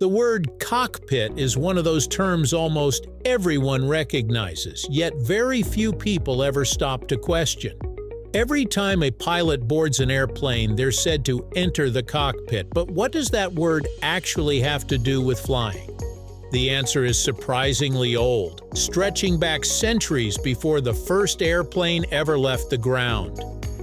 The word cockpit is one of those terms almost everyone recognizes, yet very few people ever stop to question. Every time a pilot boards an airplane, they're said to enter the cockpit, but what does that word actually have to do with flying? The answer is surprisingly old, stretching back centuries before the first airplane ever left the ground.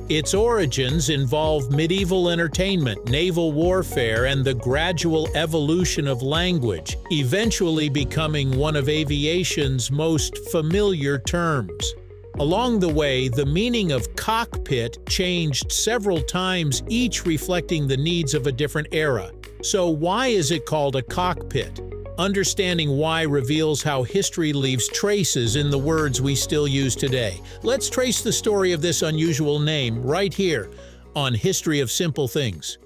Its origins involve medieval entertainment, naval warfare, and the gradual evolution of language, eventually becoming one of aviation's most familiar terms. Along the way, the meaning of cockpit changed several times, each reflecting the needs of a different era. So why is it called a cockpit? Understanding why reveals how history leaves traces in the words we still use today. Let's trace the story of this unusual name right here on History of Simple Things.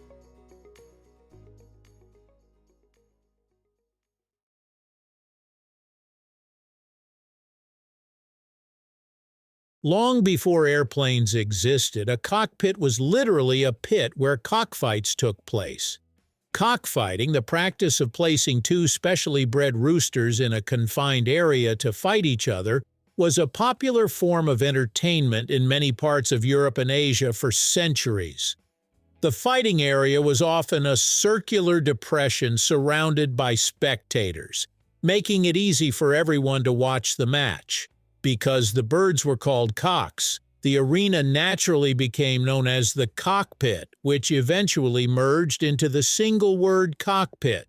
Long before airplanes existed, a cockpit was literally a pit where cockfights took place. Cockfighting, the practice of placing two specially bred roosters in a confined area to fight each other, was a popular form of entertainment in many parts of Europe and Asia for centuries. The fighting area was often a circular depression surrounded by spectators, making it easy for everyone to watch the match. Because the birds were called cocks, the arena naturally became known as the cockpit, which eventually merged into the single word cockpit.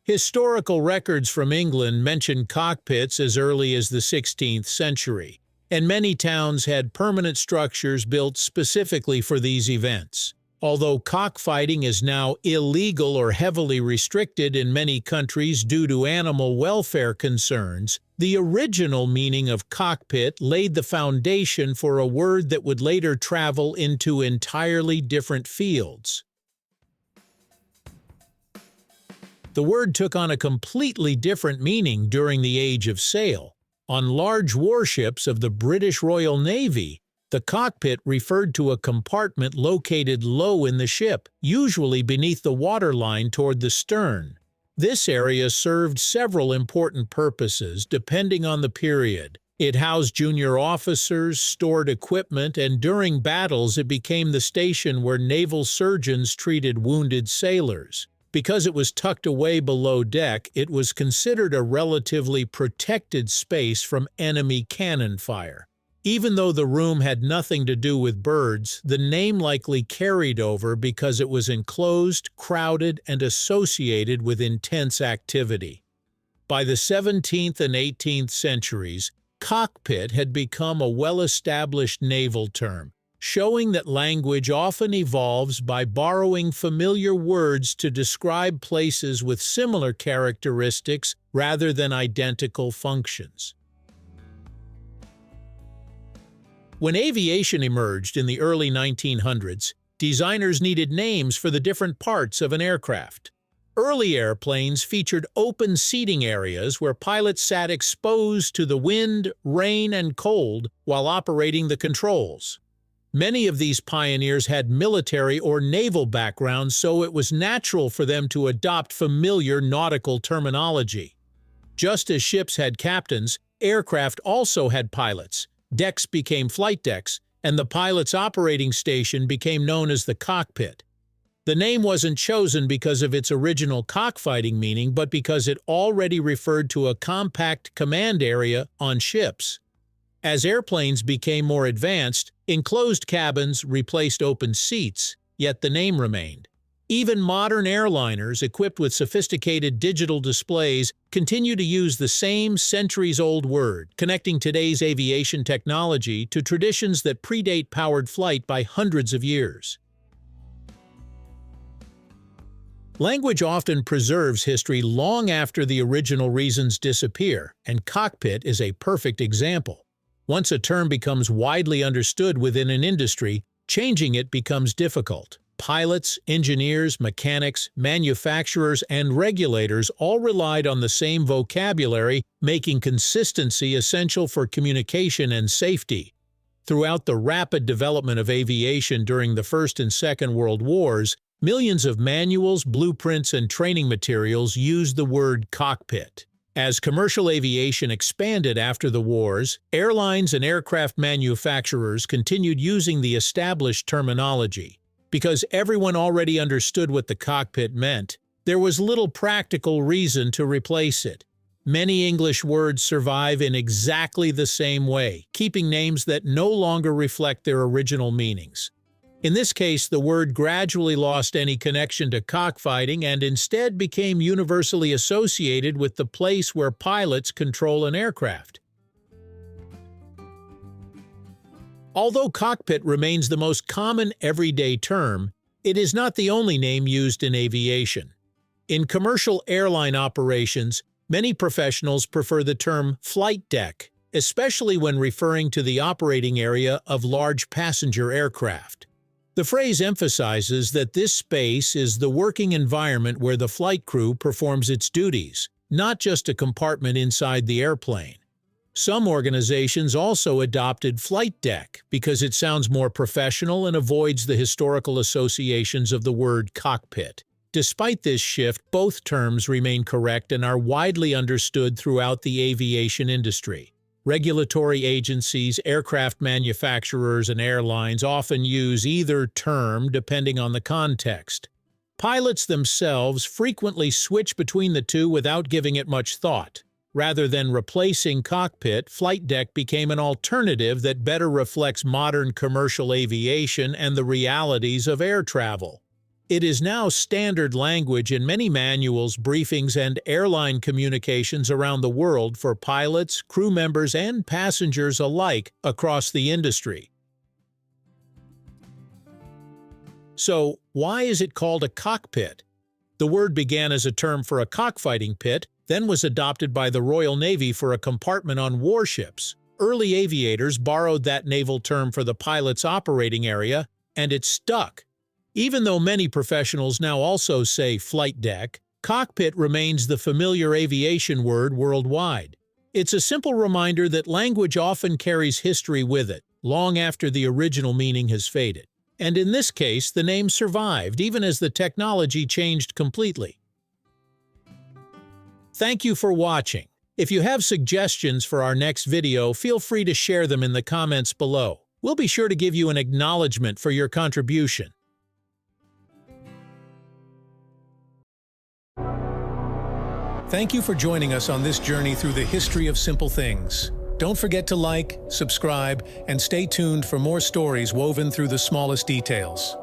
Historical records from England mention cockpits as early as the 16th century, and many towns had permanent structures built specifically for these events. Although cockfighting is now illegal or heavily restricted in many countries due to animal welfare concerns, the original meaning of cockpit laid the foundation for a word that would later travel into entirely different fields. The word took on a completely different meaning during the Age of Sail. On large warships of the British Royal Navy, the cockpit referred to a compartment located low in the ship, usually beneath the waterline toward the stern. This area served several important purposes depending on the period. It housed junior officers, stored equipment, and during battles it became the station where naval surgeons treated wounded sailors. Because it was tucked away below deck, it was considered a relatively protected space from enemy cannon fire. Even though the room had nothing to do with birds, the name likely carried over because it was enclosed, crowded, and associated with intense activity. By the 17th and 18th centuries, cockpit had become a well-established naval term, showing that language often evolves by borrowing familiar words to describe places with similar characteristics rather than identical functions. When aviation emerged in the early 1900s, designers needed names for the different parts of an aircraft. Early airplanes featured open seating areas where pilots sat exposed to the wind, rain, and cold while operating the controls. Many of these pioneers had military or naval backgrounds, so it was natural for them to adopt familiar nautical terminology. Just as ships had captains, aircraft also had pilots. Decks became flight decks, and the pilot's operating station became known as the cockpit. The name wasn't chosen because of its original cockfighting meaning, but because it already referred to a compact command area on ships. As airplanes became more advanced, enclosed cabins replaced open seats, yet the name remained. Even modern airliners equipped with sophisticated digital displays continue to use the same centuries-old word, connecting today's aviation technology to traditions that predate powered flight by hundreds of years. Language often preserves history long after the original reasons disappear, and cockpit is a perfect example. Once a term becomes widely understood within an industry, changing it becomes difficult. Pilots, engineers, mechanics, manufacturers, and regulators all relied on the same vocabulary, making consistency essential for communication and safety. Throughout the rapid development of aviation during the First and Second World Wars, Millions of manuals, blueprints, and training materials used the word cockpit. As commercial aviation expanded after the wars, airlines and aircraft manufacturers continued using the established terminology. Because everyone already understood what the cockpit meant, there was little practical reason to replace it. Many English words survive in exactly the same way, keeping names that no longer reflect their original meanings. In this case, the word gradually lost any connection to cockfighting and instead became universally associated with the place where pilots control an aircraft. Although cockpit remains the most common everyday term, it is not the only name used in aviation. In commercial airline operations, many professionals prefer the term flight deck, especially when referring to the operating area of large passenger aircraft. The phrase emphasizes that this space is the working environment where the flight crew performs its duties, not just a compartment inside the airplane. Some organizations also adopted flight deck because it sounds more professional and avoids the historical associations of the word cockpit. Despite this shift, both terms remain correct and are widely understood throughout the aviation industry. Regulatory agencies, aircraft manufacturers, and airlines often use either term depending on the context. Pilots themselves frequently switch between the two without giving it much thought. Rather than replacing cockpit, flight deck became an alternative that better reflects modern commercial aviation and the realities of air travel. It is now standard language in many manuals, briefings, and airline communications around the world for pilots, crew members, and passengers alike across the industry. So, why is it called a cockpit? The word began as a term for a cockfighting pit, then was adopted by the Royal Navy for a compartment on warships. Early aviators borrowed that naval term for the pilot's operating area, and it stuck. Even though many professionals now also say flight deck, cockpit remains the familiar aviation word worldwide. It's a simple reminder that language often carries history with it, long after the original meaning has faded. And in this case, the name survived, even as the technology changed completely. Thank you for watching. If you have suggestions for our next video, feel free to share them in the comments below. We'll be sure to give you an acknowledgement for your contribution. Thank you for joining us on this journey through the history of simple things. Don't forget to like, subscribe, and stay tuned for more stories woven through the smallest details.